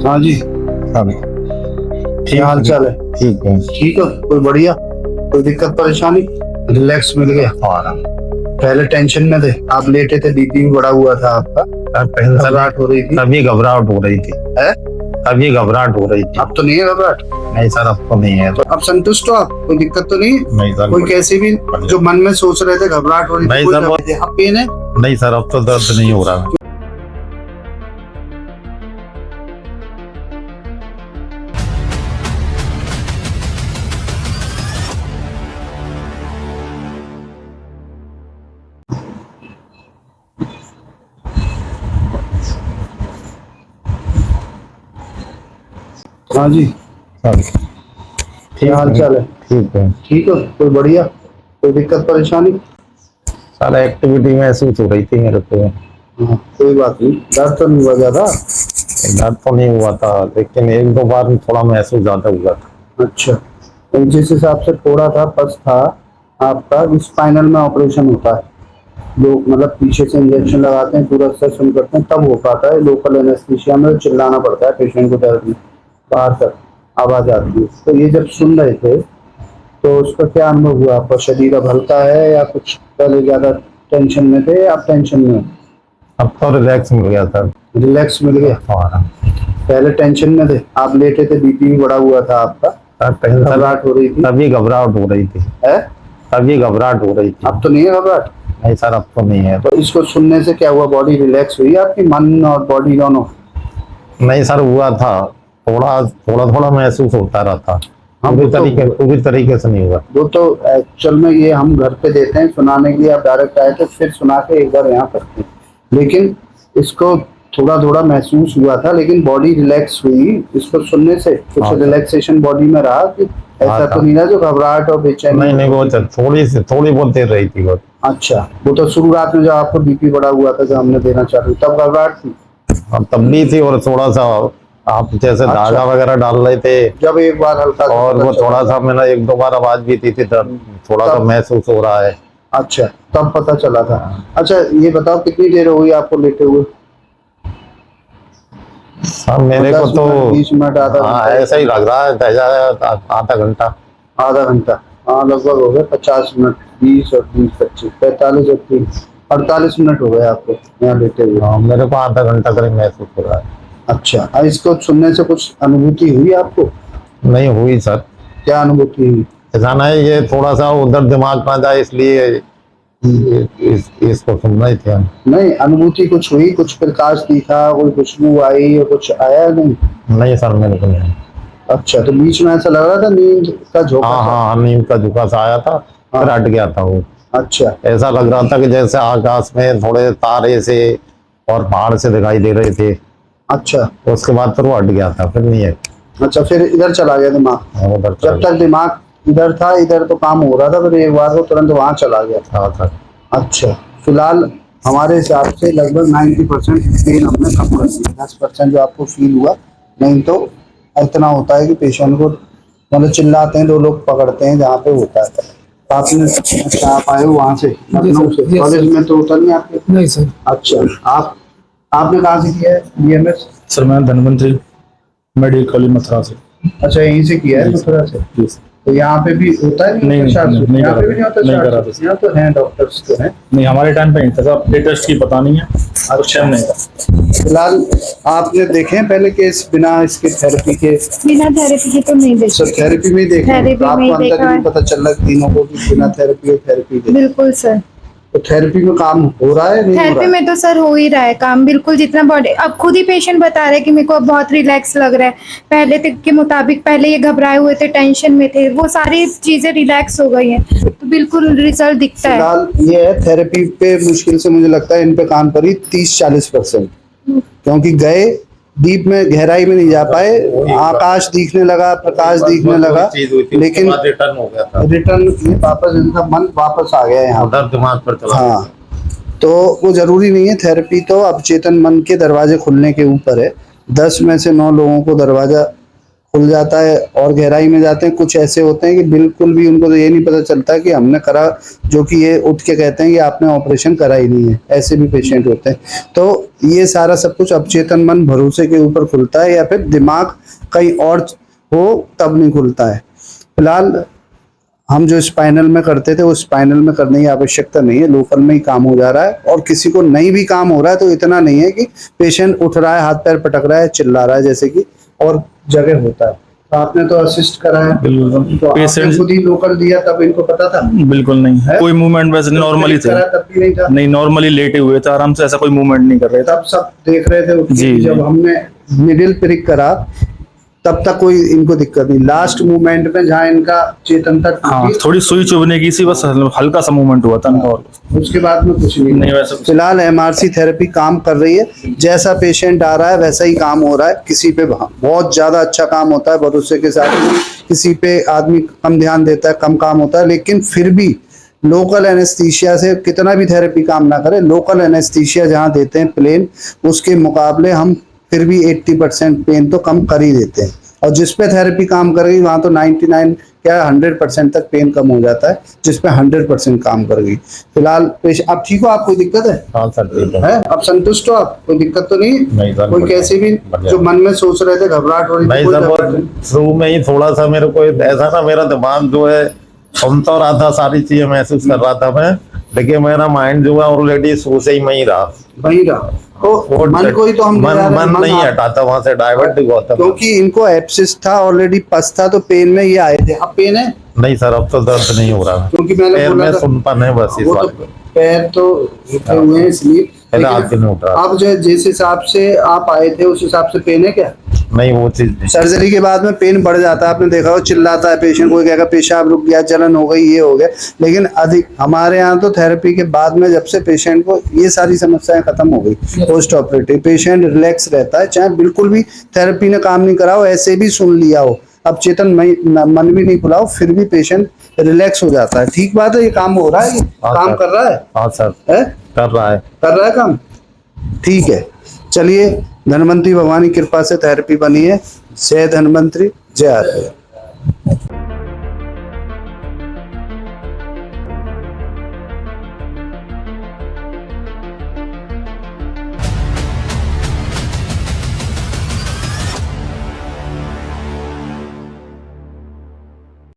हाँ जी। हाँ क्या हाल चाल है? ठीक है। ठीक है, कोई बढ़िया, कोई दिक्कत परेशानी? रिलैक्स मिल गया? आराम। पहले टेंशन में थे, आप लेटे थे, बीपी भी बढ़ा हुआ था आपका, पहले घबराहट हो रही थी। तभी घबराहट हो रही थी। है? तभी घबराहट हो रही थी। अब तो नहीं है घबराहट? नहीं सर, अब तो नहीं है। तो अब संतुष्ट हो आप? कोई दिक्कत तो नहीं? नहीं सर, कोई कैसी भी जो मन में सोच रहे थे, घबराहट हो रही थी, नहीं कोई सर, अब पेन है? नहीं सर, अब तो दर्द नहीं हो रहा। हाँ जी। क्या हाल चाल है? ठीक है। ठीक है, कोई बढ़िया, कोई दिक्कत परेशानी? सर एक्टिविटी महसूस हो रही थी मेरे को। हाँ, कोई बात नहीं, दर्द तो नहीं हुआ ज्यादा? दर्द तो नहीं हुआ था, लेकिन एक दो बार थोड़ा महसूस ज्यादा हुआ था। अच्छा, तो जिस हिसाब से थोड़ा था पस था आपका, स्पाइनल में ऑपरेशन होता है, लोग मतलब पीछे से इंजेक्शन लगाते हैं, पूरा सेशन करते हैं, तब हो पाता है। लोकल एनेस्थीसिया में चिल्लाना पड़ता है पेशेंट को, दर्द में बाहर तक आवाज आती है। तो ये जब सुन रहे थे तो उसका क्या अनुभव हुआ आपका? शरीर अब हल्का है या कुछ पहले ज्यादा टेंशन में थे? आप टेंशन में? अब तो रिलैक्स मिल गया सर। रिलैक्स मिल गया? आराम। पहले टेंशन में थे, आप लेटे थे, बीपी भी बढ़ा हुआ था आपका, पहले घबराहट हो रही थी। तभी घबराहट हो रही थी। है? तभी घबराहट हो रही थी। अब तो नहीं है घबराहट? नहीं सर, अब तो नहीं है। तो इसको सुनने से क्या हुआ? बॉडी रिलैक्स हुई आपकी, मन और बॉडी दोनों? नहीं सर, हुआ था, थोड़ा थोड़ा थोड़ा महसूस होता रहता। हम पूरी तरीके से नहीं हुआ। वो तो एक्चुअल में ये हम घर पे देते हैं सुनाने के लिए, आप डायरेक्ट आए तो फिर सुना के एक बार यहाँ करते हैं, लेकिन इसको थोड़ा थोड़ा महसूस हुआ था, लेकिन बॉडी रिलैक्स हुई इसको सुनने से? कुछ रिलैक्सेशन बॉडी में रहा कि ऐसा तो नहीं ना जो घबराहट और बेचैनी? नहीं, वो थोड़ी बहुत देर रही थी वो। अच्छा, वो तो शुरुआत में जब आपको बीपी बढ़ा हुआ था, जब हमने देना चालू, तब घबराहट थी? तब भी थी, और थोड़ा सा आप जैसे धागा वगैरह डाल रहे थे, जब एक बार हल्का, और वो थोड़ा सा मैंने एक दो बार आवाज भी दी थी, तब थोड़ा सा महसूस हो रहा है। अच्छा, तब पता चला था। अच्छा, ये बताओ कितनी देर हो गई आपको लेटे हुए? सर मेरे को तो 20 मिनट, आधा घंटा? ऐसा ही लग रहा है, आधा घंटा। आधा घंटा, हाँ लगभग हो गए 50 मिनट, 20 और 20 25 45 और 30 48 मिनट हो गए आपको यहाँ लेटे हुए। हाँ, मेरे को आधा घंटा करीब महसूस हो रहा है। अच्छा, अब इसको सुनने से कुछ अनुभूति हुई आपको? नहीं हुई सर। क्या अनुभूति हुई? ऐसा नहीं, ये थोड़ा सा उधर दिमाग ना जाए, इसलिए इसको सुनना ही थे हम। नहीं, अनुभूति कुछ हुई? कुछ प्रकाश दिखा, कोई खुशबू आई या कुछ आया? नहीं? नहीं सर, मेरे को नहीं। अच्छा, तो बीच में ऐसा लग रहा था नींद का झोंका? हाँ, नींद का झोंका सा आया था, फिर हट गया था वो। अच्छा, ऐसा लग रहा था कि जैसे आकाश में थोड़े तारे से और पहाड़ से दिखाई दे रहे थे। अच्छा, उसके बाद फिर वो हट गया था, फिर नहीं है। अच्छा, फिर इधर चला गया दिमाग? उधर जब तक दिमाग इधर था, इधर तो काम हो रहा था, फिर एक बार वो तुरंत वहां चला गया था। अच्छा, फिलहाल हमारे हिसाब से लगभग 90% पेन हमने कम कर दिया, 10% जो आपको फील हुआ। नहीं तो इतना होता है कि पेशेंट को मतलब चिल्लाते हैं, दो लोग पकड़ते हैं जहाँ पे होता है। आपने, अच्छा आप आए हो वहाँ से, लखनऊ से? कॉलेज में तो होता नहीं आपके? नहीं सर। अच्छा, आपने कहाँ से किया है BMS? सर मैं धनवंतरी मेडिकल कॉलेज मथुरा से। अच्छा, यहीं से किया है मथुरा से? तो यहाँ पे भी होता है? नहीं, यहाँ पे भी नहीं होता? नहीं करा। यहाँ तो हैं डॉक्टर्स तो हैं। नहीं, हमारे टाइम पे नहीं था सर, लेटेस्ट की पता नहीं है। अच्छा, नहीं। फिलहाल आपने देखे हैं पहले केस बिना इसके थेरेपी के? बिना थेरेपी के तो नहीं देखे। सर थेरेपी में ही देखे हैं? थेरेपी तो में आपको ही अंदर देखा ही है। नहीं पता चल रहा तीनों को कि बिना थेरेपी और थेरेपी के? बिल्कुल सर, तो थेरेपी में काम हो रहा है नहीं हो थेरेपी रहा है? में तो सर हो ही रहा है काम, बिल्कुल जितना बॉडी, अब खुद ही पेशेंट बता रहे हैं कि मेरे को अब बहुत रिलैक्स लग रहा है। पहले तक के मुताबिक, पहले ये घबराए हुए थे, टेंशन में थे, वो सारी चीजें रिलैक्स हो गई हैं, तो बिल्कुल रिजल्ट दिखता है। फिलहाल ये है, थेरेपी पे मुश्किल से मुझे लगता है इन पे काम करी 30-40%, क्योंकि गए डीप में, गहराई में नहीं जा पाए। आकाश दिखने लगा, प्रकाश दिखने लगा, लेकिन रिटर्न हो गया था। रिटर्न वापस, इनका मन वापस आ गया यहाँ। उधर दिमाग पर चला। हाँ, तो वो जरूरी नहीं है। थेरेपी तो अब चेतन मन के दरवाजे खुलने के ऊपर है। 10 में से 9 लोगों को दरवाजा खुल जाता है और गहराई में जाते हैं। कुछ ऐसे होते हैं कि बिल्कुल भी उनको तो ये नहीं पता चलता कि हमने करा, जो कि ये उठ के कहते हैं कि आपने ऑपरेशन करा ही नहीं है। ऐसे भी पेशेंट होते हैं। तो ये सारा सब कुछ अवचेतन मन भरोसे के ऊपर खुलता है, या फिर दिमाग कहीं और हो तब नहीं खुलता है। फिलहाल हम जो स्पाइनल में करते थे वो स्पाइनल में करने की आवश्यकता नहीं है, लोकल में ही काम हो जा रहा है। और किसी को नहीं भी काम हो रहा है तो इतना नहीं है कि पेशेंट उठ रहा है, हाथ पैर पटक रहा है, चिल्ला रहा है, जैसे कि और जगह होता है। तो आपने तो असिस्ट करा है, बिल्कुल। तो आपने पेशेंट खुद ही लोकल दिया, तब इनको पता था? बिल्कुल नहीं है? कोई मूवमेंट वैसे नॉर्मली थे, करा तब भी नहीं था? नहीं नॉर्मली लेटे हुए थे आराम से, ऐसा कोई मूवमेंट नहीं कर रहे थे। तब सब देख रहे थे उठ के। जी, जब जी। हमने मिडिल प्रिक करा तब तक कोई इनको दिक्कत नहीं। लास्ट मूवमेंट में जहाँ इनका चेतन तक हाँ थोड़ी सुई चुभने की सी, बस हल्का सा मूवमेंट हुआ था इनका, और उसके बाद में कुछ नहीं। नहीं वैसा कुछ। फिलहाल एमआरसी थेरेपी काम कर रही है। जैसा पेशेंट आ रहा है वैसा ही काम हो रहा है। किसी पे बहुत ज्यादा अच्छा काम होता है भरोसे के साथ, किसी पे आदमी कम ध्यान देता है, कम काम होता है। लेकिन फिर भी लोकल एनेस्थीसिया से कितना भी थेरेपी काम ना करे, लोकल एनेस्थीसिया जहाँ देते हैं प्लेन, उसके मुकाबले हम फिर भी 80% पेन तो कम कर ही देते हैं। और जिस पे थेरेपी काम कर गई वहाँ तो 99 क्या 100% तक पेन कम हो जाता है, जिस पे 100% काम कर गई। फिलहाल आप ठीक हो? आप कोई दिक्कत है? हाँ सर ठीक है? आप संतुष्ट हो? आप कोई दिक्कत तो नहीं? नहीं सर, कोई बढ़िया। कैसे भी बढ़िया। जो मन में सोच रहे थे, घबराहट हो रही थी, नहीं कोई सर, वो घबराहट नहीं? शुरू में ही थोड़ा सा मेरे को ऐसा ना, मेरा दिमाग जो है सुन तो रहा था, सारी चीजें महसूस कर रहा था मैं, लेकिन मेरा माइंड जो है ऑलरेडी शुरू से ही वहीं रहा। वहीं रहा। तो मन को ही तो हम मन नहीं हटाता वहां से, डाइवर्ट हुआ था। क्योंकि इनको एब्सिस था ऑलरेडी, पस था, तो पेन में ये आए थे। अब पेन है? नहीं सर, अब तो दर्द नहीं हो रहा, क्योंकि मैंने पैर बोला में था सुनपन है बस इस वो तो बात। पैर तो उठे हुए हैं इसलिए। हाथ भी नहीं उठ रहा। अब जो जिस हिसाब से आप आए थे उस हिसाब से पेन है क्या? नहीं वो चीज नहीं। सर्जरी के बाद में पेन बढ़ जाता है, आपने देखा हो, चिल्लाता है पेशेंट, कोई कहेगा पेशाब रुक गया, जलन हो गई, ये हो गया। लेकिन अधिक हमारे यहाँ तो थेरेपी के बाद में जब से पेशेंट को ये सारी समस्याएं खत्म हो गई, पोस्ट ऑपरेटिव पेशेंट रिलैक्स रहता है। चाहे बिल्कुल भी थेरेपी ने काम नहीं करा हो, ऐसे भी सुन लिया हो, अब चेतन मन भी नहीं खुला हो, फिर भी पेशेंट रिलैक्स हो जाता है। ठीक बात है, ये काम हो रहा है, ये काम सर। कर रहा है। हाँ सर है? कर रहा है। कर रहा है काम। ठीक है, चलिए, धन्वंतरी भगवान की कृपा से थेरेपी बनी है। जय धन्वंतरी, जय आरोग्य।